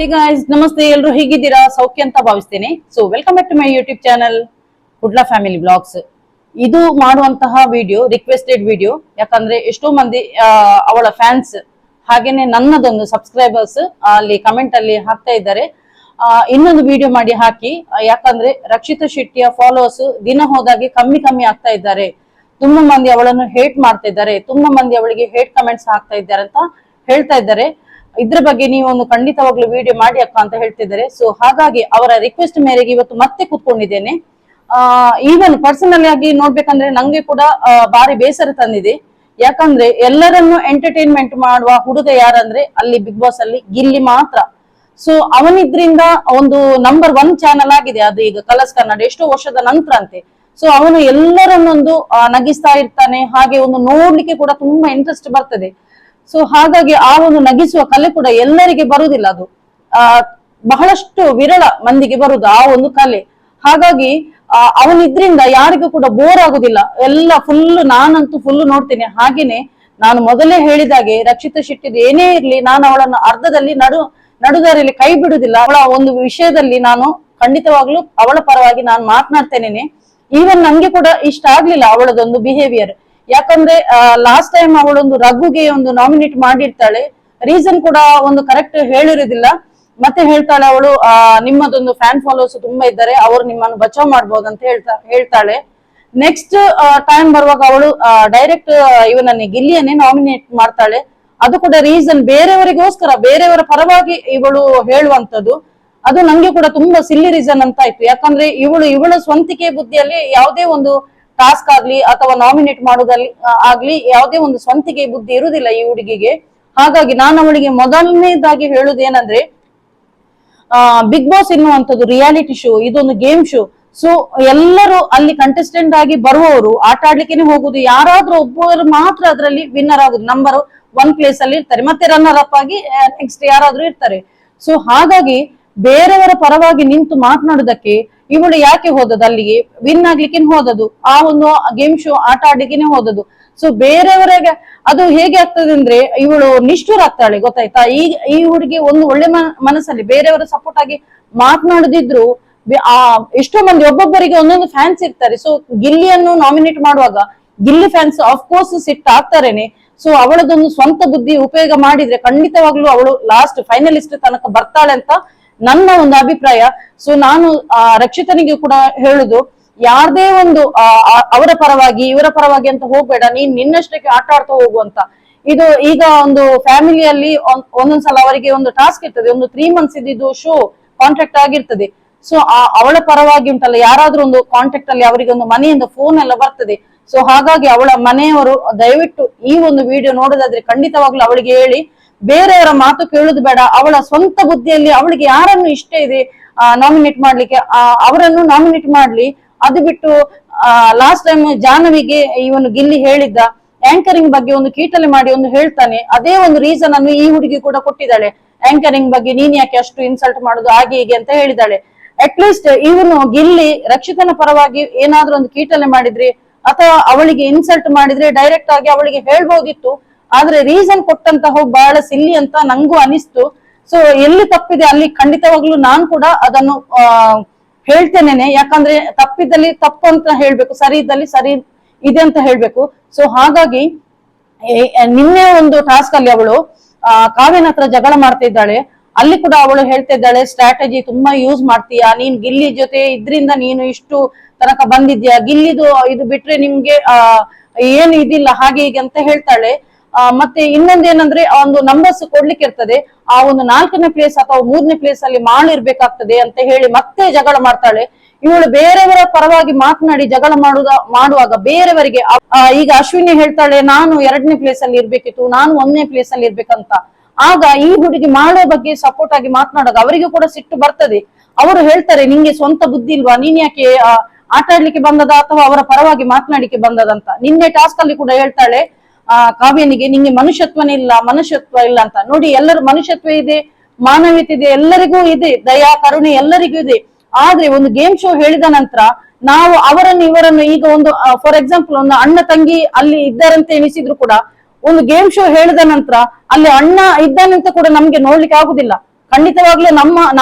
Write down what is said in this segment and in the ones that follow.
Hey guys, ನಮಸ್ತೆ. ಎಲ್ಲರೂ ಹೇಗಿದ್ದೀರಾ? ಸೌಖ್ಯ ಅಂತ ಭಾವಿಸ್ತೇನೆ. So welcome back to my YouTube channel Kudla family blogs. ಇದು ಮಾಡುವಂತಹ ವಿಡಿಯೋ ರಿಕ್ವೆಸ್ಟೆಡ್ ವಿಡಿಯೋ, ಯಾಕಂದ್ರೆ ಎಷ್ಟೋ ಮಂದಿ ಅವಳ ಫ್ಯಾನ್ಸ್ ಹಾಗೇನೆ ನನ್ನದೊಂದು ಸಬ್ಸ್ಕ್ರೈಬರ್ಸ್ ಅಲ್ಲಿ ಕಮೆಂಟ್ ಅಲ್ಲಿ ಹಾಕ್ತಾ ಇದ್ದಾರೆ, ಇನ್ನೊಂದು ವಿಡಿಯೋ ಮಾಡಿ ಹಾಕಿ, ಯಾಕಂದ್ರೆ ರಕ್ಷಿತಾ ಶೆಟ್ಟಿಯ ಫಾಲೋವರ್ಸ್ ದಿನ ಹೋದಾಗೆ ಕಮ್ಮಿ ಆಗ್ತಾ ಇದ್ದಾರೆ. ತುಂಬಾ ಮಂದಿ ಅವಳನ್ನು ಹೇಟ್ ಮಾಡ್ತಾ ಇದ್ದಾರೆ, ತುಂಬಾ ಮಂದಿ ಅವಳಿಗೆ ಹೇಟ್ ಕಮೆಂಟ್ಸ್ ಹಾಕ್ತಾ ಇದ್ದಾರೆ ಅಂತ ಹೇಳ್ತಾ ಇದ್ದಾರೆ. ಇದ್ರ ಬಗ್ಗೆ ನೀವು ಒಂದು ಖಂಡಿತವಾಗ್ಲೂ ವಿಡಿಯೋ ಮಾಡಿ ಅಕ್ಕ ಅಂತ ಹೇಳ್ತಿದ್ದಾರೆ. ಸೊ ಹಾಗಾಗಿ ಅವರ ರಿಕ್ವೆಸ್ಟ್ ಮೇರೆಗೆ ಇವತ್ತು ಮತ್ತೆ ಕೂತ್ಕೊಂಡಿದ್ದೇನೆ. ಈವನ್ ಪರ್ಸನಲ್ ಆಗಿ ನೋಡ್ಬೇಕಂದ್ರೆ ನಂಗೆ ಕೂಡ ಭಾರಿ ಬೇಸರ ತಂದಿದೆ. ಯಾಕಂದ್ರೆ ಎಲ್ಲರನ್ನು ಎಂಟರ್ಟೈನ್ಮೆಂಟ್ ಮಾಡುವ ಹುಡುಗ ಯಾರಂದ್ರೆ ಅಲ್ಲಿ ಬಿಗ್ ಬಾಸ್ ಅಲ್ಲಿ ಗಿಲ್ಲಿ ಮಾತ್ರ. ಸೊ ಅವನಿದ್ರಿಂದ ಒಂದು ನಂಬರ್ 1 ಚಾನಲ್ ಆಗಿದೆ ಅದು ಈಗ ಕಲರ್ಸ್ ಕನ್ನಡ, ಎಷ್ಟೋ ವರ್ಷದ ನಂತರ ಅಂತೆ. ಸೊ ಅವನು ಎಲ್ಲರನ್ನೊಂದು ನಗಿಸ್ತಾ ಇರ್ತಾನೆ, ಹಾಗೆ ಒಂದು ನೋಡ್ಲಿಕ್ಕೆ ಕೂಡ ತುಂಬಾ ಇಂಟ್ರೆಸ್ಟ್ ಬರ್ತದೆ. ಸೊ ಹಾಗಾಗಿ ಆ ಒಂದು ನಗಿಸುವ ಕಲೆ ಕೂಡ ಎಲ್ಲರಿಗೆ ಬರುವುದಿಲ್ಲ, ಅದು ಬಹಳಷ್ಟು ವಿರಳ ಮಂದಿಗೆ ಬರುದು ಆ ಒಂದು ಕಲೆ. ಹಾಗಾಗಿ ಅವನಿದ್ರಿಂದ ಯಾರಿಗೂ ಕೂಡ ಬೋರ್ ಆಗುದಿಲ್ಲ, ಎಲ್ಲ ನಾನಂತೂ ಫುಲ್ ನೋಡ್ತೇನೆ. ಹಾಗೇನೆ ನಾನು ಮೊದಲೇ ಹೇಳಿದಾಗೆ ರಕ್ಷಿತಾ ಶೆಟ್ಟಿದು ಏನೇ ಇರ್ಲಿ, ನಾನು ಅವಳನ್ನು ಅರ್ಧದಲ್ಲಿ ನಡುದಾರಿಯಲ್ಲಿ ಕೈ ಬಿಡುದಿಲ್ಲ. ಅವಳ ಒಂದು ವಿಷಯದಲ್ಲಿ ನಾನು ಖಂಡಿತವಾಗ್ಲೂ ಅವಳ ಪರವಾಗಿ ನಾನು ಮಾತನಾಡ್ತೇನೆ. ಈವನ್ ನಂಗೆ ಕೂಡ ಇಷ್ಟ ಆಗ್ಲಿಲ್ಲ ಅವಳದೊಂದು ಬಿಹೇವಿಯರ್. ಯಾಕಂದ್ರೆ ಲಾಸ್ಟ್ ಟೈಮ್ ಅವಳೊಂದು ರಘುಗೆ ಒಂದು ನಾಮಿನೇಟ್ ಮಾಡಿರ್ತಾಳೆ, ರೀಸನ್ ಕೂಡ ಒಂದು ಕರೆಕ್ಟ್ ಹೇಳಿರುವುದಿಲ್ಲ. ಮತ್ತೆ ಹೇಳ್ತಾಳೆ ಅವಳು ನಿಮ್ಮದೊಂದು ಫ್ಯಾನ್ ಫಾಲೋವರ್ಸ್ ತುಂಬಾ ಇದ್ದಾರೆ, ಅವರು ನಿಮ್ಮನ್ನು ಬಚಾವ್ ಮಾಡ್ಬೋದು ಅಂತ ಹೇಳ್ತಾಳೆ. ನೆಕ್ಸ್ಟ್ ಟೈಮ್ ಬರುವಾಗ ಅವಳು ಡೈರೆಕ್ಟ್ ಇವನನ್ನೇ ಗಿಲ್ಲಿಯನ್ನೇ ನಾಮಿನೇಟ್ ಮಾಡ್ತಾಳೆ. ಅದು ಕೂಡ ರೀಸನ್ ಬೇರೆಯವರಿಗೋಸ್ಕರ, ಬೇರೆಯವರ ಪರವಾಗಿ ಇವಳು ಹೇಳುವಂತದ್ದು. ಅದು ನಂಗೆ ಕೂಡ ತುಂಬಾ ಸಿಲ್ಲಿ ರೀಸನ್ ಅಂತ ಆಯ್ತು. ಯಾಕಂದ್ರೆ ಇವಳ ಸ್ವಂತಿಕೆ ಬುದ್ಧಿಯಲ್ಲಿ ಯಾವುದೇ ಒಂದು ಟಾಸ್ಕ್ ಆಗ್ಲಿ ಅಥವಾ ನಾಮಿನೇಟ್ ಮಾಡೋದಲ್ಲಿ ಆಗ್ಲಿ ಯಾವುದೇ ಒಂದು ಸ್ವಂತಿಕೆ ಬುದ್ಧಿ ಇರುವುದಿಲ್ಲ ಈ ಹುಡುಗಿಗೆ. ಹಾಗಾಗಿ ನಾನು ಅವಳಿಗೆ ಮೊದಲನೇದಾಗಿ ಹೇಳುದೇನಂದ್ರೆ, ಬಿಗ್ ಬಾಸ್ ಎನ್ನುವಂಥದ್ದು ರಿಯಾಲಿಟಿ ಶೋ, ಇದೊಂದು ಗೇಮ್ ಶೋ. ಸೊ ಎಲ್ಲರೂ ಅಲ್ಲಿ ಕಂಟೆಸ್ಟೆಂಟ್ ಆಗಿ ಬರುವವರು ಆಟ ಆಡ್ಲಿಕ್ಕೆ ಹೋಗುದು, ಯಾರಾದ್ರೂ ಒಬ್ಬರು ಮಾತ್ರ ಅದರಲ್ಲಿ ವಿನ್ನರ್ ಆಗುದು, ನಂಬರ್ 1 ಪ್ಲೇಸ್ ಅಲ್ಲಿ ಇರ್ತಾರೆ, ಮತ್ತೆ ರನ್ನರ್ ಅಪ್ ಆಗಿ ನೆಕ್ಸ್ಟ್ ಯಾರಾದ್ರೂ ಇರ್ತಾರೆ. ಸೊ ಹಾಗಾಗಿ ಬೇರೆಯವರ ಪರವಾಗಿ ನಿಂತು ಮಾತನಾಡುದಕ್ಕೆ ಇವಳು ಯಾಕೆ ಹೋದದ್ದು? ಅಲ್ಲಿಗೆ ವಿನ್ ಆಗ್ಲಿಕ್ಕೆ ಹೋದದ್ದು, ಆ ಒಂದು ಗೇಮ್ ಶೋ ಆಟ ಆಡ್ಲಿಕ್ಕೆ ಹೋದದ್ದು. ಸೊ ಬೇರೆಯವರಿಗೆ ಅದು ಹೇಗೆ ಆಗ್ತದೆ ಅಂದ್ರೆ ಇವಳು ನಿಷ್ಠುರ ಆಗ್ತಾಳೆ, ಗೊತ್ತಾಯ್ತಾ? ಈ ಹುಡುಗಿ ಒಂದು ಒಳ್ಳೆ ಮನಸ್ಸಲ್ಲಿ ಬೇರೆಯವರ ಸಪೋರ್ಟ್ ಆಗಿ ಮಾತನಾಡದಿದ್ರು ಎಷ್ಟೋ ಮಂದಿ ಒಬ್ಬೊಬ್ಬರಿಗೆ ಒಂದೊಂದು ಫ್ಯಾನ್ಸ್ ಇರ್ತಾರೆ. ಸೊ ಗಿಲ್ಲಿಯನ್ನು ನಾಮಿನೇಟ್ ಮಾಡುವಾಗ Gilli fans of course sit ಆಗ್ತಾರೇನೆ. ಸೊ ಅವಳದೊಂದು ಸ್ವಂತ ಬುದ್ಧಿ ಉಪಯೋಗ ಮಾಡಿದ್ರೆ ಖಂಡಿತವಾಗ್ಲೂ ಅವಳು ಲಾಸ್ಟ್ ಫೈನಲಿಸ್ಟ್ ತನಕ ಬರ್ತಾಳೆ ಅಂತ ನನ್ನ ಒಂದು ಅಭಿಪ್ರಾಯ. ಸೊ ನಾನು ರಕ್ಷಿತನಿಗೆ ಕೂಡ ಹೇಳುದು, ಯಾರದೇ ಒಂದು ಅವರ ಪರವಾಗಿ ಇವರ ಪರವಾಗಿ ಅಂತ ಹೋಗ್ಬೇಡ, ನೀನ್ ನಿನ್ನಷ್ಟಕ್ಕೆ ಆಟ ಆಡ್ತಾ ಹೋಗು ಅಂತ. ಇದು ಈಗ ಒಂದು ಫ್ಯಾಮಿಲಿಯಲ್ಲಿ ಒಂದೊಂದ್ಸಲ ಅವರಿಗೆ ಒಂದು ಟಾಸ್ಕ್ ಇರ್ತದೆ, ಒಂದು 3 months ಇದ್ದು ಶೋ ಕಾಂಟ್ರಾಕ್ಟ್ ಆಗಿರ್ತದೆ. ಸೊ ಅವಳ ಪರವಾಗಿ ಉಂಟಲ್ಲ, ಯಾರಾದ್ರೂ ಒಂದು ಕಾಂಟ್ಯಾಕ್ಟ್ ಅಲ್ಲಿ ಅವರಿಗೆ ಒಂದು ಮನೆಯಿಂದ ಫೋನ್ ಎಲ್ಲ ಬರ್ತದೆ. ಸೊ ಹಾಗಾಗಿ ಅವಳ ಮನೆಯವರು ದಯವಿಟ್ಟು ಈ ಒಂದು ವಿಡಿಯೋ ನೋಡೋದಾದ್ರೆ ಖಂಡಿತವಾಗ್ಲೂ ಅವಳಿಗೆ ಹೇಳಿ, ಬೇರೆಯವರ ಮಾತು ಕೇಳುದು ಬೇಡ. ಅವಳ ಸ್ವಂತ ಬುದ್ಧಿಯಲ್ಲಿ ಅವಳಿಗೆ ಯಾರನ್ನು ಇಷ್ಟ ಇದೆ ನಾಮಿನೇಟ್ ಮಾಡ್ಲಿಕ್ಕೆ ಅವರನ್ನು ನಾಮಿನೇಟ್ ಮಾಡ್ಲಿ. ಅದು ಬಿಟ್ಟು ಲಾಸ್ಟ್ ಟೈಮ್ ಜಾಹ್ನವಿಗೆ ಇವನು ಗಿಲ್ಲಿ ಹೇಳಿದ್ದ ಆಂಕರಿಂಗ್ ಬಗ್ಗೆ ಒಂದು ಕೀಟಲೆ ಮಾಡಿ ಒಂದು ಹೇಳ್ತಾನೆ, ಅದೇ ಒಂದು ರೀಸನ್ ಅನ್ನು ಈ ಹುಡುಗಿ ಕೂಡ ಕೊಟ್ಟಿದ್ದಾಳೆ. ಆಂಕರಿಂಗ್ ಬಗ್ಗೆ ನೀನ್ ಯಾಕೆ ಅಷ್ಟು ಇನ್ಸಲ್ಟ್ ಮಾಡುದು ಹಾಗೆ ಹೀಗೆ ಅಂತ ಹೇಳಿದಾಳೆ. ಅಟ್ ಲೀಸ್ಟ್ ಇವನು ಗಿಲ್ಲಿ ರಕ್ಷಿತನ ಪರವಾಗಿ ಏನಾದ್ರೂ ಒಂದು ಕೀಟಲೆ ಮಾಡಿದ್ರೆ ಅಥವಾ ಅವಳಿಗೆ ಇನ್ಸಲ್ಟ್ ಮಾಡಿದ್ರೆ ಡೈರೆಕ್ಟ್ ಆಗಿ ಅವಳಿಗೆ ಹೇಳ್ಬೋದಿತ್ತು. ಆದ್ರೆ ರೀಸನ್ ಕೊಟ್ಟಂತ ಹೋಗಿ ಬಹಳ ಸಿಲ್ಲಿ ಅಂತ ನಂಗೂ ಅನಿಸ್ತು. ಸೊ ಎಲ್ಲಿ ತಪ್ಪಿದೆ ಅಲ್ಲಿ ಖಂಡಿತವಾಗ್ಲೂ ನಾನ್ ಕೂಡ ಅದನ್ನು ಹೇಳ್ತೇನೆ. ಯಾಕಂದ್ರೆ ತಪ್ಪಿದ್ದಲ್ಲಿ ತಪ್ಪು ಅಂತ ಹೇಳ್ಬೇಕು, ಸರಿ ಇದ್ದಲ್ಲಿ ಸರಿ ಇದೆ ಅಂತ ಹೇಳ್ಬೇಕು. ಸೊ ಹಾಗಾಗಿ ನಿನ್ನೆ ಒಂದು ಟಾಸ್ಕ್ ಅಲ್ಲಿ ಅವಳು ಕಾವ್ಯನ ಹತ್ರ ಜಗಳ ಮಾಡ್ತಾ ಇದ್ದಾಳೆ. ಅಲ್ಲಿ ಕೂಡ ಅವಳು ಹೇಳ್ತಾ ಇದ್ದಾಳೆ, ಸ್ಟ್ರಾಟಜಿ ತುಂಬಾ ಯೂಸ್ ಮಾಡ್ತೀಯಾ ನೀನ್, ಗಿಲ್ಲಿ ಜೊತೆ ಇದ್ರಿಂದ ನೀನು ಇಷ್ಟು ತನಕ ಬಂದಿದ್ಯಾ, ಗಿಲ್ಲಿದು ಇದು ಬಿಟ್ರೆ ನಿಮ್ಗೆ ಏನು ಇದಿಲ್ಲ ಹಾಗೆ ಹೀಗೆ ಅಂತ ಹೇಳ್ತಾಳೆ. ಮತ್ತೆ ಇನ್ನೊಂದೇನಂದ್ರೆ ಒಂದು ನಂಬರ್ಸ್ ಕೊಡ್ಲಿಕ್ಕೆ ಇರ್ತದೆ, ಆ ಒಂದು 4ನೇ ಪ್ಲೇಸ್ ಅಥವಾ 3ನೇ ಪ್ಲೇಸ್ ಅಲ್ಲಿ ಇರ್ಬೇಕಾಗ್ತದೆ ಅಂತ ಹೇಳಿ ಮತ್ತೆ ಜಗಳ ಮಾಡ್ತಾಳೆ. ಇವಳು ಬೇರೆಯವರ ಪರವಾಗಿ ಮಾತನಾಡಿ ಜಗಳ ಮಾಡುವಾಗ ಬೇರೆಯವರಿಗೆ ಈಗ ಅಶ್ವಿನಿ ಹೇಳ್ತಾಳೆ, ನಾನು 2ನೇ ಪ್ಲೇಸ್ ಅಲ್ಲಿ ಇರ್ಬೇಕಿತ್ತು, ನಾನು 1ನೇ ಪ್ಲೇಸ್ ಅಲ್ಲಿ ಇರ್ಬೇಕಂತ. ಆಗ ಈ ಹುಡುಗಿ ಮಾಡೋ ಬಗ್ಗೆ ಸಪೋರ್ಟ್ ಆಗಿ ಮಾತನಾಡುವಾಗ ಅವರಿಗೂ ಕೂಡ ಸಿಟ್ಟು ಬರ್ತದೆ. ಅವರು ಹೇಳ್ತಾರೆ, ನಿಂಗೆ ಸ್ವಂತ ಬುದ್ಧಿ ಇಲ್ವಾ, ನೀನ್ ಯಾಕೆ ಆಟ ಆಡ್ಲಿಕ್ಕೆ ಬಂದದ ಅಥವಾ ಅವರ ಪರವಾಗಿ ಮಾತನಾಡಿಕೆ ಬಂದದಂತ. ನಿನ್ನೆ ಟಾಸ್ಕ್ ಅಲ್ಲಿ ಕೂಡ ಹೇಳ್ತಾಳೆ ಕಾವ್ಯನಿಗೆ, ನಿಂಗೆ ಮನುಷ್ಯತ್ವ ಇಲ್ಲ ಅಂತ. ನೋಡಿ, ಎಲ್ಲರೂ ಮನುಷ್ಯತ್ವ ಇದೆ, ಮಾನವೀಯತೆ ಇದೆ, ಎಲ್ಲರಿಗೂ ಇದೆ, ದಯಾ ಕರುಣೆ ಎಲ್ಲರಿಗೂ ಇದೆ. ಆದ್ರೆ ಒಂದು ಗೇಮ್ ಶೋ ಹೇಳಿದ ನಂತರ ನಾವು ಅವರನ್ನು ಇವರನ್ನು ಈಗ ಒಂದು ಫಾರ್ ಎಕ್ಸಾಂಪಲ್ ಒಂದು ಅಣ್ಣ ತಂಗಿ ಅಲ್ಲಿ ಇದ್ದಾರಂತೆ ಎನಿಸಿದ್ರು ಕೂಡ ಒಂದು ಗೇಮ್ ಶೋ ಹೇಳಿದ ನಂತರ ಅಲ್ಲಿ ಅಣ್ಣ ಇದ್ದಾನಂತ ಕೂಡ ನಮ್ಗೆ ನೋಡ್ಲಿಕ್ಕೆ ಆಗುದಿಲ್ಲ. ಖಂಡಿತವಾಗ್ಲೂ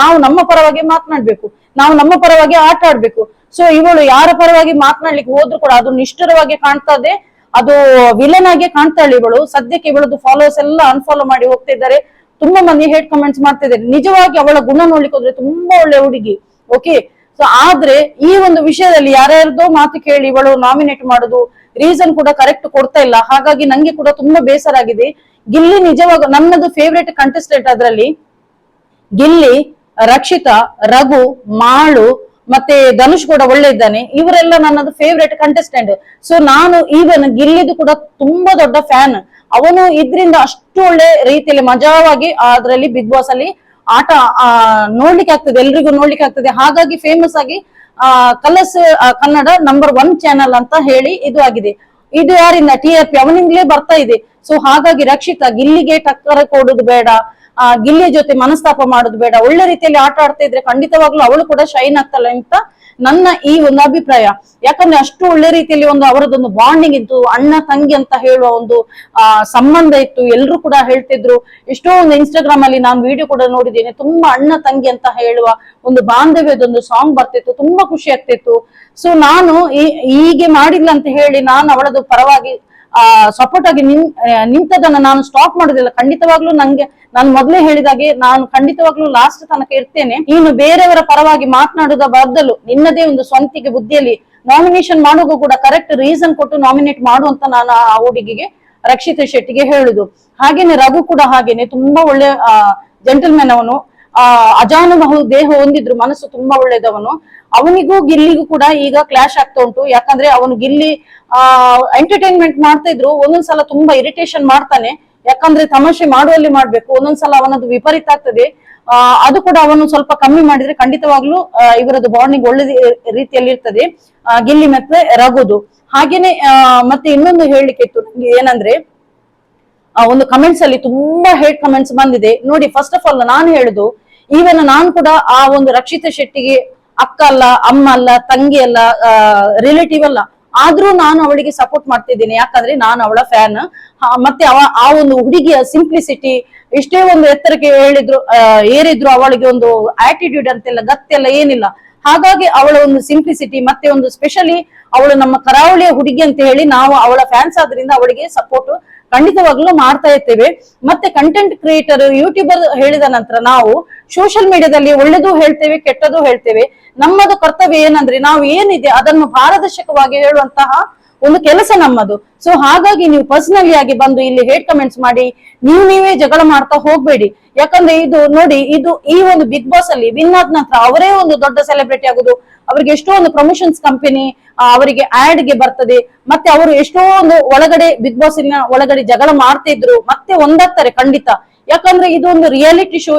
ನಾವು ನಮ್ಮ ಪರವಾಗಿ ಮಾತನಾಡ್ಬೇಕು, ನಾವು ನಮ್ಮ ಪರವಾಗಿ ಆಟ ಆಡ್ಬೇಕು. ಸೊ ಇವಳು ಯಾರ ಪರವಾಗಿ ಮಾತನಾಡ್ಲಿಕ್ಕೆ ಹೋದ್ರು ಕೂಡ ಅದು ನಿಷ್ಠುರವಾಗಿ ಕಾಣ್ತದೆ, ಅದು ವಿಲನ್ ಆಗಿ ಕಾಣ್ತಾಳೆ ಇವಳು. ಸದ್ಯಕ್ಕೆ ಇವಳದು ಫಾಲೋವರ್ಸ್ ಎಲ್ಲ ಅನ್ಫಾಲೋ ಮಾಡಿ ಹೋಗ್ತಾ ಇದ್ದಾರೆ, ತುಂಬಾ ಮಂದಿ ಹೇಟ್ ಕಮೆಂಟ್ಸ್ ಮಾಡ್ತಾ ಇದ್ದಾರೆ. ನಿಜವಾಗಿ ಅವಳ ಗುಣ ನೋಡ್ಲಿಕ್ಕೆ ಹೋದ್ರೆ ತುಂಬಾ ಒಳ್ಳೆ ಹುಡುಗಿ, ಓಕೆ. ಸೊ ಆದ್ರೆ ಈ ಒಂದು ವಿಷಯದಲ್ಲಿ ಯಾರ್ಯಾರ್ದೋ ಮಾತು ಕೇಳಿ ಇವಳು ನಾಮಿನೇಟ್ ಮಾಡುದು, ರೀಸನ್ ಕೂಡ ಕರೆಕ್ಟ್ ಕೊಡ್ತಾ ಇಲ್ಲ. ಹಾಗಾಗಿ ನಂಗೆ ಕೂಡ ತುಂಬಾ ಬೇಸರ ಆಗಿದೆ. ಗಿಲ್ಲಿ ನಿಜವಾಗ ನನ್ನದು ಫೇವ್ರೇಟ್ ಕಂಟೆಸ್ಟೆಂಟ್. ಅದ್ರಲ್ಲಿ ಗಿಲ್ಲಿ, ರಕ್ಷಿತಾ, ರಘು, ಮಾಳು ಮತ್ತೆ ಧನುಷ್ ಕೂಡ ಒಳ್ಳೆ ಇದ್ದಾನೆ. ಇವರೆಲ್ಲ ನನ್ನದು ಫೇವ್ರೇಟ್ ಕಂಟೆಸ್ಟೆಂಟ್. ಸೊ ನಾನು ಈವನ್ ಗಿಲ್ಲಿದು ಕೂಡ ತುಂಬಾ ದೊಡ್ಡ ಫ್ಯಾನ್. ಅವನು ಇದ್ರಿಂದ ಅಷ್ಟು ಒಳ್ಳೆ ರೀತಿಯಲ್ಲಿ ಮಜಾವಾಗಿ ಅದ್ರಲ್ಲಿ ಬಿಗ್ ಬಾಸ್ ಅಲ್ಲಿ ಆಟ ನೋಡ್ಲಿಕ್ಕೆ ಆಗ್ತದೆ, ಎಲ್ರಿಗೂ ನೋಡ್ಲಿಕ್ಕೆ ಆಗ್ತದೆ. ಹಾಗಾಗಿ ಫೇಮಸ್ ಆಗಿ ಕಲರ್ಸ್ ಕನ್ನಡ ನಂಬರ್ 1 ಚಾನಲ್ ಅಂತ ಹೇಳಿ ಇದು ಆಗಿದೆ. ಇದು ಯಾರಿಂದ TRP ಅವನಿಂದಲೇ ಬರ್ತಾ ಇದೆ. ಸೊ ಹಾಗಾಗಿ ರಕ್ಷಿತಾ ಗಿಲ್ಲಿಗೆ ಟಕ್ಕರ್ ಕೊಡುದು ಬೇಡ, ಗಿಲ್ಲಿಯ ಜೊತೆ ಮನಸ್ತಾಪ ಮಾಡುದು ಬೇಡ. ಒಳ್ಳೆ ರೀತಿಯಲ್ಲಿ ಆಟ ಆಡ್ತಾ ಇದ್ರೆ ಖಂಡಿತವಾಗ್ಲೂ ಅವಳು ಕೂಡ ಶೈನ್ ಆಗ್ತಾಳೆ ಅಂತ ನನ್ನ ಈ ಒಂದು ಅಭಿಪ್ರಾಯ. ಯಾಕಂದ್ರೆ ಅಷ್ಟು ಒಳ್ಳೆ ರೀತಿಯಲ್ಲಿ ಒಂದು ಅವರದೊಂದು ಬಾಂಡಿಂಗ್ ಇತ್ತು, ಅಣ್ಣ ತಂಗಿ ಅಂತ ಹೇಳುವ ಒಂದು ಸಂಬಂಧ ಇತ್ತು. ಎಲ್ರು ಕೂಡ ಹೇಳ್ತಿದ್ರು. ಎಷ್ಟೋ ಒಂದು ಇನ್ಸ್ಟಾಗ್ರಾಮ್ ಅಲ್ಲಿ ನಾನು ವಿಡಿಯೋ ಕೂಡ ನೋಡಿದ್ದೇನೆ, ತುಂಬಾ ಅಣ್ಣ ತಂಗಿ ಅಂತ ಹೇಳುವ ಒಂದು ಬಾಂಧವ್ಯದೊಂದು ಸಾಂಗ್ ಬರ್ತಿತ್ತು, ತುಂಬಾ ಖುಷಿ ಆಗ್ತಿತ್ತು. ಸೊ ನಾನು ಹೀಗೆ ಮಾಡಿಲ್ಲ ಅಂತ ಹೇಳಿ ನಾನು ಅವಳದು ಪರವಾಗಿ ಸಪೋರ್ಟ್ ಆಗಿ ನಿಂತದನ್ನ ನಾನು ಸ್ಟಾಪ್ ಮಾಡುದಿಲ್ಲ. ಖಂಡಿತವಾಗ್ಲೂ ನಾನು ಮೊದಲೇ ಹೇಳಿದಾಗೆ ನಾನು ಖಂಡಿತವಾಗ್ಲೂ ಲಾಸ್ಟ್ ತನಕ ಇರ್ತೇನೆ. ನೀನು ಬೇರೆಯವರ ಪರವಾಗಿ ಮಾತನಾಡುವ ಬದಲು ನಿನ್ನದೇ ಒಂದು ಸ್ವಂತಿಗೆ ಬುದ್ಧಿಯಲ್ಲಿ ನಾಮಿನೇಷನ್ ಮಾಡುವಾಗ ಕೂಡ ಕರೆಕ್ಟ್ ರೀಸನ್ ಕೊಟ್ಟು ನಾಮಿನೇಟ್ ಮಾಡುವಂತ ನಾನು ಆ ಹುಡುಗಿಗೆ ರಕ್ಷಿತಾ ಶೆಟ್ಟಿಗೆ ಹೇಳುದು. ಹಾಗೇನೆ ರಘು ಕೂಡ ಹಾಗೇನೆ ತುಂಬಾ ಒಳ್ಳೆ ಜೆಂಟಲ್ಮೆನ್ ಅವನು. ಅಜಾನುಬಹು ದೇಹ ಹೊಂದಿದ್ರು, ಮನಸ್ಸು ತುಂಬಾ ಒಳ್ಳೇದವನು. ಅವನಿಗೂ ಗಿಲ್ಲಿಗೂ ಕೂಡ ಈಗ ಕ್ಲಾಶ್ ಆಗ್ತಾ ಉಂಟು. ಯಾಕಂದ್ರೆ ಅವನು ಗಿಲ್ಲಿ ಎಂಟರ್ಟೈನ್ಮೆಂಟ್ ಮಾಡ್ತಾ ಇದ್ರು, ಒಂದೊಂದ್ಸಲ ತುಂಬಾ ಇರಿಟೇಷನ್ ಮಾಡ್ತಾನೆ. ಯಾಕಂದ್ರೆ ತಮಾಷೆ ಮಾಡುವಲ್ಲಿ ಮಾಡ್ಬೇಕು, ಒಂದೊಂದ್ಸಲ ಅವನದು ವಿಪರೀತ ಆಗ್ತದೆ. ಅದು ಕೂಡ ಅವನು ಸ್ವಲ್ಪ ಕಮ್ಮಿ ಮಾಡಿದ್ರೆ ಖಂಡಿತವಾಗ್ಲೂ ಇವರದ್ದು ಬಾಂಡಿಂಗ್ ಒಳ್ಳೆ ರೀತಿಯಲ್ಲಿ ಇರ್ತದೆ, ಗಿಲ್ಲಿ ಮತ್ತೆ ರಘುದು. ಹಾಗೇನೆ ಮತ್ತೆ ಇನ್ನೊಂದು ಹೇಳಲಿಕ್ಕೆ ಇತ್ತು ನಂಗೆ, ಏನಂದ್ರೆ ಒಂದು ಕಮೆಂಟ್ಸ್ ಅಲ್ಲಿ ತುಂಬಾ ಹೇಟ್ ಕಮೆಂಟ್ಸ್ ಬಂದಿದೆ ನೋಡಿ. ಫಸ್ಟ್ ಆಫ್ ಆಲ್ ನಾನು ಹೇಳುದು, ಈವನ್ ನಾನು ಕೂಡ ಆ ಒಂದು ರಕ್ಷಿತಾ ಶೆಟ್ಟಿಗೆ ಅಕ್ಕ ಅಲ್ಲ, ಅಮ್ಮ ಅಲ್ಲ, ತಂಗಿ ಅಲ್ಲ, ರಿಲೇಟಿವ್ ಅಲ್ಲ, ಆದ್ರೂ ನಾನು ಅವಳಿಗೆ ಸಪೋರ್ಟ್ ಮಾಡ್ತಿದ್ದೀನಿ. ಯಾಕಂದ್ರೆ ನಾನು ಅವಳ ಫ್ಯಾನ್. ಮತ್ತೆ ಆ ಒಂದು ಹುಡುಗಿಯ ಸಿಂಪ್ಲಿಸಿಟಿ, ಎಷ್ಟೇ ಒಂದು ಎತ್ತರಕ್ಕೆ ಏರಿದ್ರು ಅವಳಿಗೆ ಒಂದು ಆಟಿಟ್ಯೂಡ್ ಅಂತೆಲ್ಲ ಗತ್ತೆಲ್ಲ ಏನಿಲ್ಲ. ಹಾಗಾಗಿ ಅವಳ ಒಂದು ಸಿಂಪ್ಲಿಸಿಟಿ ಮತ್ತೆ ಒಂದು ಸ್ಪೆಷಲಿ ಅವಳು ನಮ್ಮ ಕರಾವಳಿಯ ಹುಡುಗಿ ಅಂತ ಹೇಳಿ ನಾವು ಅವಳ ಫ್ಯಾನ್ಸ್ ಆದ್ರಿಂದ ಅವಳಿಗೆ ಸಪೋರ್ಟ್ ಖಂಡಿತವಾಗ್ಲೂ ಮಾಡ್ತಾ ಇರ್ತೇವೆ. ಮತ್ತೆ ಕಂಟೆಂಟ್ ಕ್ರಿಯೇಟರ್, ಯೂಟ್ಯೂಬರ್ ಹೇಳಿದ ನಂತರ ನಾವು ಸೋಷಿಯಲ್ ಮೀಡಿಯಾದಲ್ಲಿ ಒಳ್ಳೆದು ಹೇಳ್ತೇವೆ, ಕೆಟ್ಟದ್ದು ಹೇಳ್ತೇವೆ. ನಮ್ಮದು ಕರ್ತವ್ಯ ಏನಂದ್ರೆ ನಾವು ಏನಿದೆ ಅದನ್ನು ಪಾರದರ್ಶಕವಾಗಿ ಹೇಳುವಂತಹ ಒಂದು ಕೆಲಸ ನಮ್ಮದು. ಸೊ ಹಾಗಾಗಿ ನೀವು ಪರ್ಸನಲಿ ಆಗಿ ಬಂದು ಇಲ್ಲಿ ಹೇಟ್ ಕಮೆಂಟ್ಸ್ ಮಾಡಿ ನೀವೇ ಜಗಳ ಮಾಡ್ತಾ ಹೋಗ್ಬೇಡಿ. ಯಾಕಂದ್ರೆ ಇದು ನೋಡಿ, ಈ ಒಂದು ಬಿಗ್ ಬಾಸ್ ಅಲ್ಲಿ ವಿನ್ ಆದ ನಂತರ ಅವರೇ ಒಂದು ದೊಡ್ಡ ಸೆಲೆಬ್ರಿಟಿ ಆಗುದು. ಅವರಿಗೆ ಎಷ್ಟೋ ಒಂದು ಪ್ರಮೋಷನ್ಸ್ ಕಂಪನಿ ಅವರಿಗೆ ಆಡ್ ಗೆ ಬರ್ತದೆ. ಮತ್ತೆ ಅವರು ಎಷ್ಟೋ ಒಂದು ಒಳಗಡೆ ಬಿಗ್ ಬಾಸ್ ಒಳಗಡೆ ಜಗಳ ಮಾಡ್ತಿದ್ರು, ಮತ್ತೆ ಒಂದಾಗ್ತಾರೆ ಖಂಡಿತ. ಯಾಕಂದ್ರೆ ಇದೊಂದು ರಿಯಾಲಿಟಿ ಶೋ,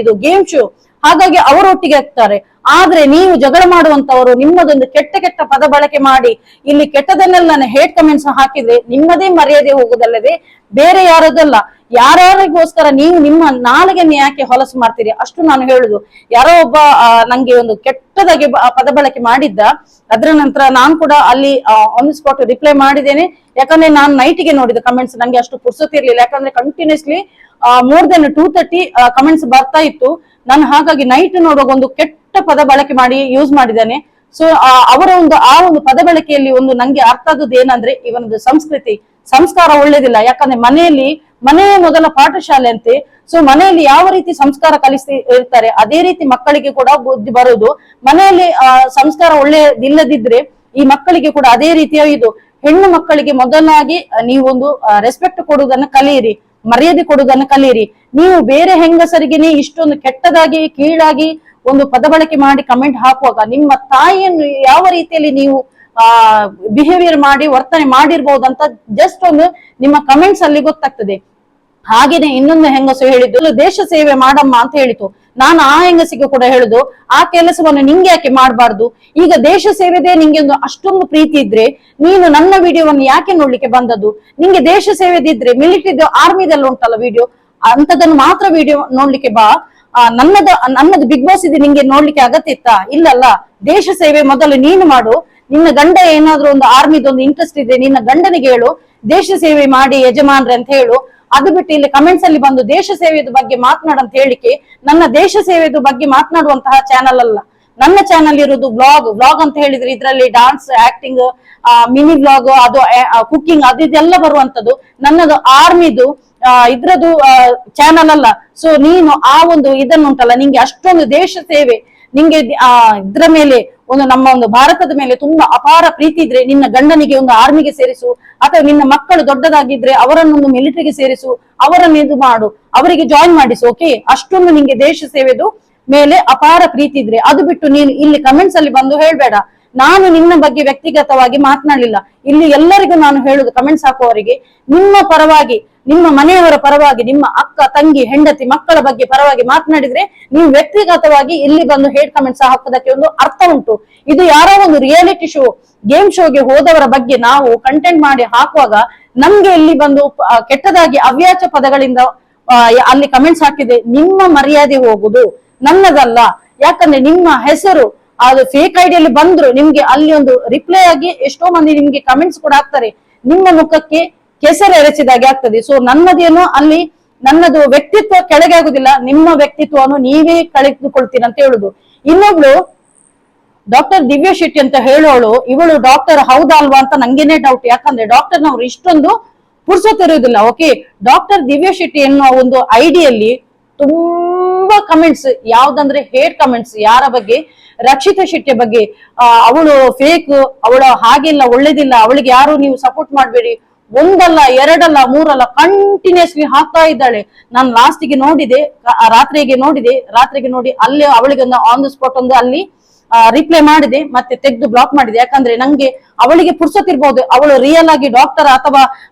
ಇದು ಗೇಮ್ ಶೋ. ಹಾಗಾಗಿ ಅವರೊಟ್ಟಿಗೆ ಆಗ್ತಾರೆ. ಆದ್ರೆ ನೀವು ಜಗಳ ಮಾಡುವಂತವರು ನಿಮ್ಮದೊಂದು ಕೆಟ್ಟ ಪದ ಬಳಕೆ ಮಾಡಿ ಇಲ್ಲಿ ಕೆಟ್ಟದನ್ನೆಲ್ಲ ಹೇಟ್ ಕಮೆಂಟ್ಸ್ ಹಾಕಿದ್ರೆ ನಿಮ್ಮದೇ ಮರ್ಯಾದೆ ಹೋಗುದಲ್ಲದೆ ಬೇರೆ ಯಾರದಲ್ಲ. ಯಾರಿಗೋಸ್ಕರ ನೀವು ನಿಮ್ಮ ನಾಲಿಗೆಯನ್ನು ಯಾಕೆ ಹೊಲಸು ಮಾಡ್ತೀರಿ ಅಷ್ಟು ನಾನು ಹೇಳುದು. ಯಾರೋ ಒಬ್ಬ ನಂಗೆ ಒಂದು ಕೆಟ್ಟದಾಗಿ ಪದ ಬಳಕೆ ಮಾಡಿದ್ದ, ಅದ್ರ ನಂತರ ನಾನು ಕೂಡ ಅಲ್ಲಿ ಆನ್ ಸ್ಪಾಟ್ ರಿಪ್ಲೈ ಮಾಡಿದ್ದೇನೆ. ಯಾಕಂದ್ರೆ ನಾನು ನೈಟ್ಗೆ ನೋಡಿದ ಕಮೆಂಟ್ಸ್, ನಂಗೆ ಅಷ್ಟು ಪುರ್ಸೊತ್ತಿರ್ಲಿಲ್ಲ. ಯಾಕಂದ್ರೆ ಕಂಟಿನ್ಯೂಸ್ಲಿ ಮೋರ್ ದೆನ್ 230 ಕಮೆಂಟ್ಸ್ ಬರ್ತಾ ಇತ್ತು. ನಾನು ಹಾಗಾಗಿ ನೈಟ್ ನೋಡುವಾಗ ಒಂದು ಕೆಟ್ಟ ಪದ ಬಳಕೆ ಮಾಡಿ ಯೂಸ್ ಮಾಡಿದ್ದಾನೆ. ಸೊ ಅವರ ಆ ಒಂದು ಪದ ಬಳಕೆಯಲ್ಲಿ ನಂಗೆ ಅರ್ಥ ಆದದ್ದು ಏನಂದ್ರೆ, ಇವನದು ಸಂಸ್ಕಾರ ಒಳ್ಳೇದಿಲ್ಲ. ಯಾಕಂದ್ರೆ ಮನೆಯೇ ಮೊದಲ ಪಾಠಶಾಲೆ ಅಂತೆ. ಸೊ ಮನೆಯಲ್ಲಿ ಯಾವ ರೀತಿ ಸಂಸ್ಕಾರ ಕಲಿಸಿ ಇರ್ತಾರೆ ಅದೇ ರೀತಿ ಮಕ್ಕಳಿಗೆ ಕೂಡ ಬುದ್ಧಿ ಬರುದು. ಮನೆಯಲ್ಲಿ ಸಂಸ್ಕಾರ ಒಳ್ಳೆದಿಲ್ಲದಿದ್ರೆ ಈ ಮಕ್ಕಳಿಗೆ ಕೂಡ ಅದೇ ರೀತಿಯ ಇದು. ಹೆಣ್ಣು ಮಕ್ಕಳಿಗೆ ಮೊದಲಾಗಿ ನೀವೊಂದು ರೆಸ್ಪೆಕ್ಟ್ ಕೊಡುವುದನ್ನ ಕಲಿಯಿರಿ, ಮರ್ಯಾದೆ ಕೊಡುವುದನ್ನು ಕಲಿಯಿರಿ. ನೀವು ಬೇರೆ ಹೆಂಗಸರಿಗೆನೆ ಇಷ್ಟೊಂದು ಕೆಟ್ಟದಾಗಿ ಕೀಳಾಗಿ ಒಂದು ಪದ ಬಳಕೆ ಮಾಡಿ ಕಮೆಂಟ್ ಹಾಕುವಾಗ ನಿಮ್ಮ ತಾಯಿಯನ್ನು ಯಾವ ರೀತಿಯಲ್ಲಿ ನೀವು ಬಿಹೇವಿಯರ್ ಮಾಡಿ ವರ್ತನೆ ಮಾಡಿರ್ಬಹುದಂತ ಜಸ್ಟ್ ಒಂದು ನಿಮ್ಮ ಕಮೆಂಟ್ಸ್ ಅಲ್ಲಿ ಗೊತ್ತಾಗ್ತದೆ. ಹಾಗೇನೆ ಇನ್ನೊಂದು ಹೆಂಗಸು ಹೇಳಿದ್ದು, ದೇಶ ಸೇವೆ ಮಾಡಮ್ಮ ಅಂತ ಹೇಳಿತು. ನಾನು ಆ ಹೆಂಗಸಿಗೆ ಕೂಡ ಹೇಳುದು, ಆ ಕೆಲಸವನ್ನು ನಿಂಗೆ ಯಾಕೆ ಮಾಡಬಾರ್ದು? ಈಗ ದೇಶ ಸೇವೆದೇ ನಿಂಗೆ ಅಷ್ಟೊಂದು ಪ್ರೀತಿ ಇದ್ರೆ ನೀನು ನನ್ನ ವಿಡಿಯೋವನ್ನು ಯಾಕೆ ನೋಡ್ಲಿಕ್ಕೆ ಬಂದದ್ದು? ನಿಂಗೆ ದೇಶ ಸೇವೆದಿದ್ರೆ ಮಿಲಿಟರಿ ಆರ್ಮಿದಲ್ಲಿ ಉಂಟಲ್ಲ ವಿಡಿಯೋ, ಅಂತದನ್ನು ಮಾತ್ರ ವಿಡಿಯೋ ನೋಡ್ಲಿಕ್ಕೆ ಬಾ. ನನ್ನದು ಬಿಗ್ ಬಾಸ್ ಇದೆ ನಿಂಗೆ ನೋಡ್ಲಿಕ್ಕೆ ಅಗತ್ಯ ಇತ್ತಾ? ಇಲ್ಲಲ್ಲ. ದೇಶ ಸೇವೆ ಮೊದಲು ನೀನು ಮಾಡು. ನಿನ್ನ ಗಂಡ ಏನಾದ್ರೂ ಒಂದು ಆರ್ಮಿದೊಂದು ಇಂಟ್ರೆಸ್ಟ್ ಇದೆ, ನಿನ್ನ ಗಂಡನಿಗೆ ಹೇಳು ದೇಶ ಸೇವೆ ಮಾಡಿ ಯಜಮಾನ್ರೆ ಅಂತ ಹೇಳು. ಅದು ಬಿಟ್ಟು ಇಲ್ಲಿ ಕಮೆಂಟ್ಸ್ ಅಲ್ಲಿ ಬಂದು ದೇಶ ಸೇವೆಯ ಬಗ್ಗೆ ಮಾತನಾಡಂತ ಹೇಳಿಕೆ ನನ್ನ ದೇಶ ಸೇವೆಯ ಬಗ್ಗೆ ಮಾತನಾಡುವಂತಹ ಚಾನಲ್ ಅಲ್ಲ. ನನ್ನ ಚಾನಲ್ ಇರುವುದು ವ್ಲಾಗ್ ಅಂತ ಹೇಳಿದ್ರೆ ಇದರಲ್ಲಿ ಡಾನ್ಸ್, ಆಕ್ಟಿಂಗ್, ಮಿನಿ ವ್ಲಾಗ್, ಅದು ಕುಕಿಂಗ್, ಅದು ಇದೆಲ್ಲ ಬರುವಂತದ್ದು. ನನ್ನದು ಆರ್ಮಿದು ಇದ್ರದ್ದು ಚಾನಲ್ ಅಲ್ಲ. ಸೊ ನೀನು ಆ ಒಂದು ಇದನ್ನುಂಟಲ್ಲ, ನಿಂಗೆ ಅಷ್ಟೊಂದು ದೇಶ ಸೇವೆ, ನಿಂಗೆ ಇದ್ರ ಮೇಲೆ ಒಂದು ನಮ್ಮ ಒಂದು ಭಾರತದ ಮೇಲೆ ತುಂಬಾ ಅಪಾರ ಪ್ರೀತಿ ಇದ್ರೆ ನಿನ್ನ ಗಂಡನಿಗೆ ಒಂದು ಆರ್ಮಿಗೆ ಸೇರಿಸು, ಅಥವಾ ನಿನ್ನ ಮಕ್ಕಳು ದೊಡ್ಡದಾಗಿದ್ರೆ ಅವರನ್ನೊಂದು ಮಿಲಿಟರಿಗೆ ಸೇರಿಸು, ಅವರನ್ನು ಇದು ಮಾಡು, ಅವರಿಗೆ ಜಾಯಿನ್ ಮಾಡಿಸು. ಓಕೆ, ಅಷ್ಟೊಂದು ನಿಂಗೆ ದೇಶ ಸೇವೆದು ಮೇಲೆ ಅಪಾರ ಪ್ರೀತಿ ಇದ್ರೆ ಅದು ಬಿಟ್ಟು ನೀನು ಇಲ್ಲಿ ಕಮೆಂಟ್ಸ್ ಅಲ್ಲಿ ಬಂದು ಹೇಳ್ಬೇಡ. ನಾನು ನಿನ್ನ ಬಗ್ಗೆ ವ್ಯಕ್ತಿಗತವಾಗಿ ಮಾತನಾಡಲಿಲ್ಲ. ಇಲ್ಲಿ ಎಲ್ಲರಿಗೂ ನಾನು ಹೇಳುದು, ಕಮೆಂಟ್ಸ್ ಹಾಕುವವರಿಗೆ, ನಿಮ್ಮ ಪರವಾಗಿ, ನಿಮ್ಮ ಮನೆಯವರ ಪರವಾಗಿ, ನಿಮ್ಮ ಅಕ್ಕ, ತಂಗಿ, ಹೆಂಡತಿ, ಮಕ್ಕಳ ಬಗ್ಗೆ ಪರವಾಗಿ ಮಾತನಾಡಿದ್ರೆ ನೀವು ವ್ಯಕ್ತಿಗತವಾಗಿ ಇಲ್ಲಿ ಬಂದು ಹೇಟ್ ಕಮೆಂಟ್ಸ್ ಹಾಕೋದಕ್ಕೆ ಒಂದು ಅರ್ಥ ಉಂಟು. ಇದು ಯಾರೋ ಒಂದು ರಿಯಾಲಿಟಿ ಶೋ, ಗೇಮ್ ಶೋಗೆ ಹೋದವರ ಬಗ್ಗೆ ನಾವು ಕಂಟೆಂಟ್ ಮಾಡಿ ಹಾಕುವಾಗ ನಮ್ಗೆ ಇಲ್ಲಿ ಬಂದು ಕೆಟ್ಟದಾಗಿ ಅವ್ಯಾಚ ಪದಗಳಿಂದ ಅಲ್ಲಿ ಕಮೆಂಟ್ಸ್ ಹಾಕಿದೆ, ನಿಮ್ಮ ಮರ್ಯಾದೆ ಹೋಗುದು, ನನ್ನದಲ್ಲ. ಯಾಕಂದ್ರೆ ನಿಮ್ಮ ಹೆಸರು ಅದು ಫೇಕ್ ಐಡಿಯಲ್ಲಿ ಬಂದ್ರು ನಿಮ್ಗೆ ಅಲ್ಲಿ ಒಂದು ರಿಪ್ಲೈ ಆಗಿ ಎಷ್ಟೋ ಮಂದಿ ನಿಮ್ಗೆ ಕಮೆಂಟ್ಸ್ ಕೂಡ ಹಾಕ್ತಾರೆ, ನಿಮ್ಮ ಮುಖಕ್ಕೆ ಕೆಸರು ಎರಚಿದಾಗೆ ಆಗ್ತದೆ. ಸೊ ನನ್ನದೇನೋ ಅಲ್ಲಿ ನನ್ನದು ವ್ಯಕ್ತಿತ್ವ ಕೆಳಗೆ ಆಗುದಿಲ್ಲ, ನಿಮ್ಮ ವ್ಯಕ್ತಿತ್ವವನ್ನು ನೀವೇ ಕಳೆದುಕೊಳ್ತೀರ ಅಂತ ಹೇಳುದು. ಇನ್ನೊಬ್ಳು ಡಾಕ್ಟರ್ ದಿವ್ಯಾ ಶೆಟ್ಟಿ ಅಂತ ಹೇಳೋಳು, ಇವಳು ಡಾಕ್ಟರ್ ಹೌದಲ್ವಾ ಅಂತ ನಂಗೇನೆ ಡೌಟ್. ಯಾಕಂದ್ರೆ ಡಾಕ್ಟರ್ನವ್ರು ಇಷ್ಟೊಂದು ಪುರ್ಸೊತ್ತಿರುವುದಿಲ್ಲ. ಓಕೆ, ಡಾಕ್ಟರ್ ದಿವ್ಯಾ ಶೆಟ್ಟಿ ಎನ್ನುವ ಒಂದು ಐಡಿಯಲ್ಲಿ ತುಂಬಾ ಕಮೆಂಟ್ಸ್, ಯಾವ್ದಂದ್ರೆ ಹೇಟ್ ಕಮೆಂಟ್ಸ್. ಯಾರ ಬಗ್ಗೆ? ರಕ್ಷಿತಾ ಶೆಟ್ಟಿ ಬಗ್ಗೆ. ಅವಳು ಫೇಕ್, ಅವಳು ಹಾಗೆಲ್ಲ ಒಳ್ಳೇದಿಲ್ಲ, ಅವಳಿಗೆ ಯಾರು ನೀವು ಸಪೋರ್ಟ್ ಮಾಡ್ಬೇಡಿ, ಒಂದಲ್ಲ ಎರಡಲ್ಲ ಮೂರಲ್ಲ ಕಂಟಿನ್ಯೂಸ್ಲಿ ಹಾಕ್ತಾ ಇದ್ದಾಳೆ. ನಾನು ಲಾಸ್ಟಿಗೆ ನೋಡಿದೆ, ರಾತ್ರಿಗೆ ನೋಡಿ ಅಲ್ಲಿ ಅವಳಿಗೆ ಒಂದು ಆನ್ ದ ಸ್ಪಾಟ್ ಒಂದು ಅಲ್ಲಿ ರಿಪ್ಲೈ ಮಾಡಿದೆ, ಮತ್ತೆ ತೆಗೆದು ಬ್ಲಾಕ್ ಮಾಡಿದೆ. ಯಾಕಂದ್ರೆ ನಂಗೆ ಅವಳಿಗೆ ಪುರ್ಸೊತ್ತಿರ್ಬೋದು, ಅವಳು ರಿಯಲ್ ಆಗಿ ಡಾಕ್ಟರ್ ಅಥವಾ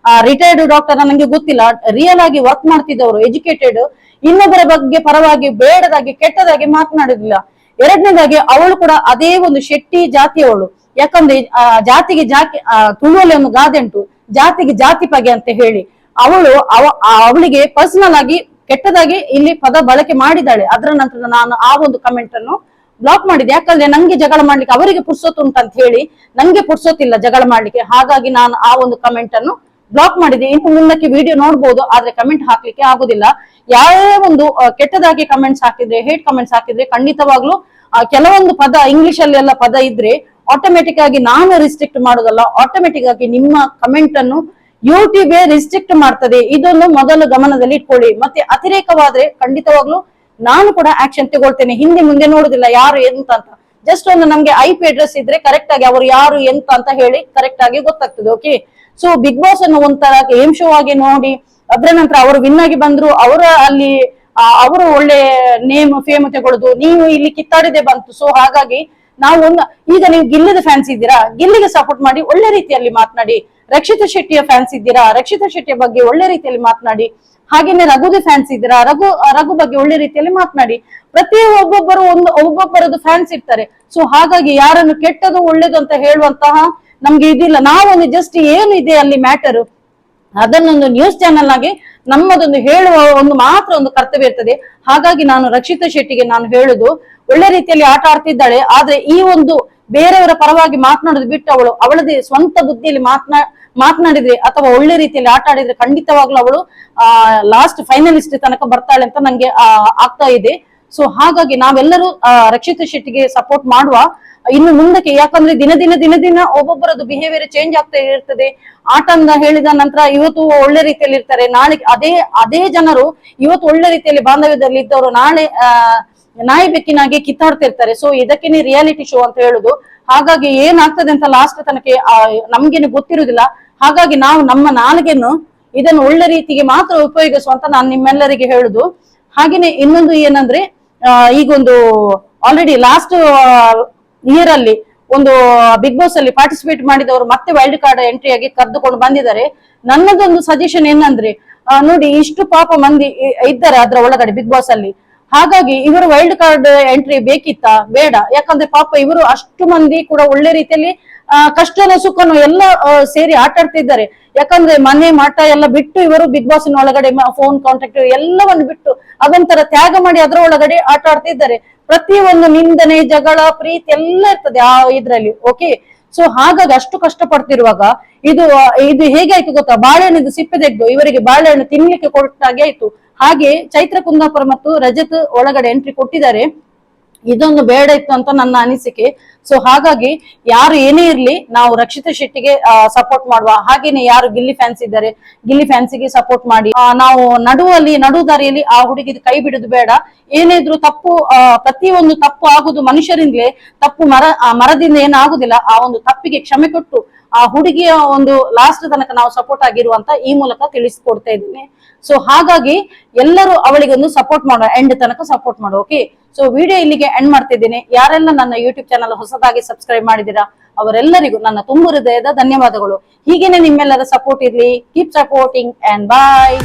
ರಿಟೈರ್ಡ್ ಡಾಕ್ಟರ್ ನಂಗೆ ಗೊತ್ತಿಲ್ಲ, ರಿಯಲ್ ಆಗಿ ವರ್ಕ್ ಮಾಡ್ತಿದ್ದವರು, ಎಜುಕೇಟೆಡ್, ಇನ್ನೊಬ್ಬರ ಬಗ್ಗೆ ಪರವಾಗಿ ಬೇಡದಾಗಿ ಕೆಟ್ಟದಾಗಿ ಮಾತನಾಡುದಿಲ್ಲ. ಎರಡನೇದಾಗಿ ಅವಳು ಕೂಡ ಅದೇ ಒಂದು ಶೆಟ್ಟಿ ಜಾತಿಯವಳು. ಯಾಕಂದ್ರೆ ಜಾತಿಗೆ ತುಳುವಲ್ಲಿ ಒಂದು ಗಾದೆ ಉಂಟು, ಜಾತಿಗೆ ಜಾತಿ ಪಗೆ ಅಂತ ಹೇಳಿ. ಅವಳಿಗೆ ಪರ್ಸನಲ್ ಆಗಿ ಕೆಟ್ಟದಾಗಿ ಇಲ್ಲಿ ಪದ ಬಳಕೆ ಮಾಡಿದ್ದಾಳೆ. ಅದರ ನಂತರ ನಾನು ಆ ಒಂದು ಕಮೆಂಟ್ ಅನ್ನು ಬ್ಲಾಕ್ ಮಾಡಿದೆ. ಯಾಕಂದ್ರೆ ನಂಗೆ ಜಗಳ ಮಾಡ್ಲಿಕ್ಕೆ ಅವರಿಗೆ ಪುರ್ಸೊತ್ತು ಉಂಟಂತ ಹೇಳಿ ನಂಗೆ ಪುರ್ಸೊತ್ತಿಲ್ಲ ಜಗಳ ಮಾಡ್ಲಿಕ್ಕೆ. ಹಾಗಾಗಿ ನಾನು ಆ ಒಂದು ಕಮೆಂಟ್ ಅನ್ನು ಬ್ಲಾಕ್ ಮಾಡಿದೆ. ಇನ್ನು ಮುಂದಕ್ಕೆ ವಿಡಿಯೋ ನೋಡ್ಬೋದು, ಆದ್ರೆ ಕಮೆಂಟ್ ಹಾಕ್ಲಿಕ್ಕೆ ಆಗುದಿಲ್ಲ. ಯಾವೇ ಒಂದು ಕೆಟ್ಟದಾಗಿ ಕಮೆಂಟ್ಸ್ ಹಾಕಿದ್ರೆ, ಹೇಟ್ ಕಮೆಂಟ್ಸ್ ಹಾಕಿದ್ರೆ ಖಂಡಿತವಾಗ್ಲೂ ಕೆಲವೊಂದು ಪದ ಇಂಗ್ಲಿಷ್ ಅಲ್ಲಿ ಎಲ್ಲ ಪದ ಇದ್ರೆ ಆಟೋಮೆಟಿಕ್ ಆಗಿ ನಾನು ರಿಸ್ಟ್ರಿಕ್ಟ್ ಮಾಡೋದಲ್ಲ, ಆಟೋಮೆಟಿಕ್ ಆಗಿ ನಿಮ್ಮ ಕಮೆಂಟ್ ಅನ್ನು ಯೂಟ್ಯೂಬ್ ರಿಸ್ಟ್ರಿಕ್ಟ್ ಮಾಡ್ತದೆ. ಇದನ್ನು ಮೊದಲು ಗಮನದಲ್ಲಿ ಇಟ್ಕೊಳ್ಳಿ. ಮತ್ತೆ ಅತಿರೇಕವಾದ್ರೆ ಖಂಡಿತವಾಗ್ಲೂ ನಾನು ಕೂಡ ಆಕ್ಷನ್ ತಗೊಳ್ತೇನೆ. ಹಿಂದೆ ಮುಂದೆ ನೋಡುದಿಲ್ಲ ಯಾರು ಎಂತ ಅಂತ. ಜಸ್ಟ್ ಒಂದು ನಮ್ಗೆ IP ಅಡ್ರೆಸ್ ಇದ್ರೆ ಕರೆಕ್ಟ್ ಆಗಿ ಅವರು ಯಾರು ಎಂತ ಅಂತ ಹೇಳಿ ಕರೆಕ್ಟ್ ಆಗಿ ಗೊತ್ತಾಗ್ತದೆ. ಓಕೆ, ಸೊ ಬಿಗ್ ಬಾಸ್ ಅನ್ನು ಒಂಥರ ಗೇಮ್ ಶೋ ಆಗಿ ನೋಡಿ, ಅದ್ರ ನಂತರ ಅವರು ವಿನ್ ಆಗಿ ಬಂದ್ರು, ಅವರ ಅಲ್ಲಿ ಅವರು ಒಳ್ಳೆ ನೇಮ್ ಫೇಮ್ ತಗೊಳ್ಳೋದು, ನೀವು ಇಲ್ಲಿ ಕಿತ್ತಾಡಿದೆ ಬಂತು. ಸೊ ಹಾಗಾಗಿ ನಾವು ಈಗ ನೀವು ಗಿಲ್ಲಿದ ಫ್ಯಾನ್ಸ್ ಇದ್ದೀರಾ, ಗಿಲ್ಲಿಗೆ ಸಪೋರ್ಟ್ ಮಾಡಿ ಒಳ್ಳೆ ರೀತಿಯಲ್ಲಿ ಮಾತನಾಡಿ. ರಕ್ಷಿತಾ ಶೆಟ್ಟಿಯ ಫ್ಯಾನ್ಸ್ ಇದ್ದೀರಾ, ರಕ್ಷಿತಾ ಶೆಟ್ಟಿಯ ಬಗ್ಗೆ ಒಳ್ಳೆ ರೀತಿಯಲ್ಲಿ ಮಾತನಾಡಿ. ಹಾಗೇನೆ ರಘುದ ಫ್ಯಾನ್ಸ್ ಇದ್ದೀರಾ, ರಘು ಬಗ್ಗೆ ಒಳ್ಳೆ ರೀತಿಯಲ್ಲಿ ಮಾತನಾಡಿ. ಪ್ರತಿ ಒಬ್ಬೊಬ್ಬರದ್ದು ಫ್ಯಾನ್ಸ್ ಇರ್ತಾರೆ. ಸೊ ಹಾಗಾಗಿ ಯಾರನ್ನು ಕೆಟ್ಟದು ಒಳ್ಳೇದು ಅಂತ ಹೇಳುವಂತಹ ನಮ್ಗೆ ಇದಿಲ್ಲ. ನಾವೊಂದು ಜಸ್ಟ್ ಏನು ಇದೆ ಅಲ್ಲಿ ಮ್ಯಾಟರ್, ಅದನ್ನೊಂದು ನ್ಯೂಸ್ ಚಾನೆಲ್ ಆಗಿ ನಮ್ಮದೊಂದು ಹೇಳುವ ಒಂದು ಮಾತ್ರ ಒಂದು ಕರ್ತವ್ಯ ಇರ್ತದೆ. ಹಾಗಾಗಿ ನಾನು ರಕ್ಷಿತಾ ಶೆಟ್ಟಿಗೆ ನಾನು ಹೇಳುದು, ಒಳ್ಳೆ ರೀತಿಯಲ್ಲಿ ಆಟ ಆಡ್ತಿದ್ದಾಳೆ. ಆದ್ರೆ ಈ ಒಂದು ಬೇರೆಯವರ ಪರವಾಗಿ ಮಾತನಾಡೋದು ಬಿಟ್ಟು ಅವಳದೇ ಸ್ವಂತ ಬುದ್ಧಿಯಲ್ಲಿ ಮಾತನಾಡಿದ್ರೆ ಅಥವಾ ಒಳ್ಳೆ ರೀತಿಯಲ್ಲಿ ಆಟ ಆಡಿದ್ರೆ ಖಂಡಿತವಾಗ್ಲೂ ಅವಳು ಲಾಸ್ಟ್ ಫೈನಲಿಸ್ಟ್ ತನಕ ಬರ್ತಾಳೆ ಅಂತ ನಂಗೆ ಆಗ್ತಾ ಇದೆ. ಸೊ ಹಾಗಾಗಿ ನಾವೆಲ್ಲರೂ ರಕ್ಷಿತಾ ಶೆಟ್ಟಿಗೆ ಸಪೋರ್ಟ್ ಮಾಡುವ ಇನ್ನು ಮುಂದಕ್ಕೆ. ಯಾಕಂದ್ರೆ ದಿನ ಒಬ್ಬೊಬ್ಬರದ್ದು ಬಿಹೇವಿಯರ್ ಚೇಂಜ್ ಆಗ್ತಾ ಇರ್ತದೆ. ಆಟ ಅಂತ ಹೇಳಿದ ನಂತರ ಇವತ್ತು ಒಳ್ಳೆ ರೀತಿಯಲ್ಲಿ ಇರ್ತಾರೆ, ನಾಳೆ ಅದೇ ಜನರು ಇವತ್ತು ಒಳ್ಳೆ ರೀತಿಯಲ್ಲಿ ಬಾಂಧವ್ಯದಲ್ಲಿ ಇದ್ದವರು ನಾಳೆ ನಾಯಿ ಬೆಕ್ಕಿನಾಗಿ ಕಿತ್ತಾಡ್ತಿರ್ತಾರೆ. ಸೊ ಇದಕ್ಕೇನೆ ರಿಯಾಲಿಟಿ ಶೋ ಅಂತ ಹೇಳುದು. ಹಾಗಾಗಿ ಏನಾಗ್ತದೆ ಅಂತ ಲಾಸ್ಟ್ ತನಕ ನಮ್ಗೇನೆ ಗೊತ್ತಿರುವುದಿಲ್ಲ. ಹಾಗಾಗಿ ನಾವು ನಮ್ಮ ನಾಲಿಗೆಯನ್ನು ಇದನ್ನು ಒಳ್ಳೆ ರೀತಿಗೆ ಮಾತ್ರ ಉಪಯೋಗಿಸುವಂತ ನಾನು ನಿಮ್ಮೆಲ್ಲರಿಗೆ ಹೇಳುದು. ಹಾಗೇನೆ ಇನ್ನೊಂದು ಏನಂದ್ರೆ, ಈಗೊಂದು ಆಲ್ರೆಡಿ ಲಾಸ್ಟ್ ಇಯರ್ ಅಲ್ಲಿ ಒಂದು ಬಿಗ್ ಬಾಸ್ ಅಲ್ಲಿ ಪಾರ್ಟಿಸಿಪೇಟ್ ಮಾಡಿದವರು ಮತ್ತೆ ವೈಲ್ಡ್ ಕಾರ್ಡ್ ಎಂಟ್ರಿ ಆಗಿ ಕರೆದುಕೊಂಡು ಬಂದಿದ್ದಾರೆ. ನನ್ನದೊಂದು ಸಜೆಷನ್ ಏನಂದ್ರೆ, ನೋಡಿ ಇಷ್ಟು ಪಾಪ ಮಂದಿ ಇದ್ದಾರೆ ಅದ್ರ ಒಳಗಡೆ ಬಿಗ್ ಬಾಸ್ ಅಲ್ಲಿ. ಹಾಗಾಗಿ ಇವರು ವೈಲ್ಡ್ ಕಾರ್ಡ್ ಎಂಟ್ರಿ ಬೇಕಿತ್ತಾ? ಬೇಡ. ಯಾಕಂದ್ರೆ ಪಾಪ ಇವರು ಅಷ್ಟು ಮಂದಿ ಕೂಡ ಒಳ್ಳೆ ರೀತಿಯಲ್ಲಿ ಕಷ್ಟನ ಸುಖನು ಎಲ್ಲ ಸೇರಿ ಆಟ ಆಡ್ತಿದ್ದಾರೆ. ಯಾಕಂದ್ರೆ ಮನೆ ಮಠ ಎಲ್ಲ ಬಿಟ್ಟು ಇವರು ಬಿಗ್ ಬಾಸ್ ಒಳಗಡೆ ಫೋನ್ ಕಾಂಟ್ಯಾಕ್ಟ್ ಎಲ್ಲವನ್ನು ಬಿಟ್ಟು ಅದೊಂಥರ ತ್ಯಾಗ ಮಾಡಿ ಅದರ ಒಳಗಡೆ ಆಟ ಆಡ್ತಿದ್ದಾರೆ. ಪ್ರತಿಯೊಂದು ನಿಂದನೆ, ಜಗಳ, ಪ್ರೀತಿ ಎಲ್ಲ ಇರ್ತದೆ ಆ ಇದ್ರಲ್ಲಿ. ಓಕೆ, ಸೊ ಹಾಗಾಗಿ ಅಷ್ಟು ಕಷ್ಟ ಪಡ್ತಿರುವಾಗ ಇದು ಇದು ಹೇಗಾಯ್ತು ಗೊತ್ತಾ, ಬಾಳೆಹಣ್ಣಿದು ಸಿಪ್ಪೆ ತೆಗೆದು ಇವರಿಗೆ ಬಾಳೆಹಣ್ಣು ತಿನ್ಲಿಕ್ಕೆ ಕೊಟ್ಟಾಗೆ ಆಯ್ತು. ಹಾಗೆ ಚೈತ್ರ ಕುಂದಾಪುರ ಮತ್ತು ರಜತ್ ಒಳಗಡೆ ಎಂಟ್ರಿ ಕೊಟ್ಟಿದ್ದಾರೆ. ಇದೊಂದು ಬೇಡ ಇತ್ತು ಅಂತ ನನ್ನ ಅನಿಸಿಕೆ. ಸೊ ಹಾಗಾಗಿ ಯಾರು ಏನೇ ಇರ್ಲಿ ನಾವು ರಕ್ಷಿತಾ ಶೆಟ್ಟಿಗೆ ಸಪೋರ್ಟ್ ಮಾಡುವ. ಹಾಗೇನೆ ಯಾರು ಗಿಲ್ಲಿ ಫ್ಯಾನ್ಸ್ ಇದ್ದಾರೆ ಗಿಲ್ಲಿ ಫ್ಯಾನ್ಸಿಗೆ ಸಪೋರ್ಟ್ ಮಾಡಿ. ನಾವು ನಡು ದಾರಿಯಲ್ಲಿ ಆ ಹುಡುಗಿ ಕೈ ಬಿಡುದು ಬೇಡ. ಏನಿದ್ರು ತಪ್ಪು ಪ್ರತಿಯೊಂದು ತಪ್ಪು ಆಗುದು ಮನುಷ್ಯರಿಂದಲೇ. ತಪ್ಪು ಮರದಿಂದ ಏನಾಗುದಿಲ್ಲ. ಆ ಒಂದು ತಪ್ಪಿಗೆ ಕ್ಷಮೆ ಕೊಟ್ಟು ಆ ಹುಡುಗಿಯ ಒಂದು ಲಾಸ್ಟ್ ತನಕ ನಾವು ಸಪೋರ್ಟ್ ಆಗಿರುವಂತ ಈ ಮೂಲಕ ತಿಳಿಸಿಕೊಡ್ತಾ ಇದ್ದೀನಿ. ಸೊ ಹಾಗಾಗಿ ಎಲ್ಲರೂ ಅವಳಿಗೆ ಒಂದು ಸಪೋರ್ಟ್ ಮಾಡುವ, ಎಂಡ್ ತನಕ ಸಪೋರ್ಟ್ ಮಾಡುವ. ಓಕೆ, ಸೊ ವಿಡಿಯೋ ಇಲ್ಲಿಗೆ ಎಂಡ್ ಮಾಡ್ತಿದ್ದೇನೆ. ಯಾರೆಲ್ಲ ನನ್ನ ಯೂಟ್ಯೂಬ್ ಚಾನಲ್ ಹೊಸದಾಗಿ ಸಬ್ಸ್ಕ್ರೈಬ್ ಮಾಡಿದ್ದೀರಾ ಅವರೆಲ್ಲರಿಗೂ ನನ್ನ ತುಂಬು ಹೃದಯದ ಧನ್ಯವಾದಗಳು. ಹೀಗೇನೆ ನಿಮ್ಮೆಲ್ಲರ ಸಪೋರ್ಟ್ ಇರ್ಲಿ. Keep supporting and bye.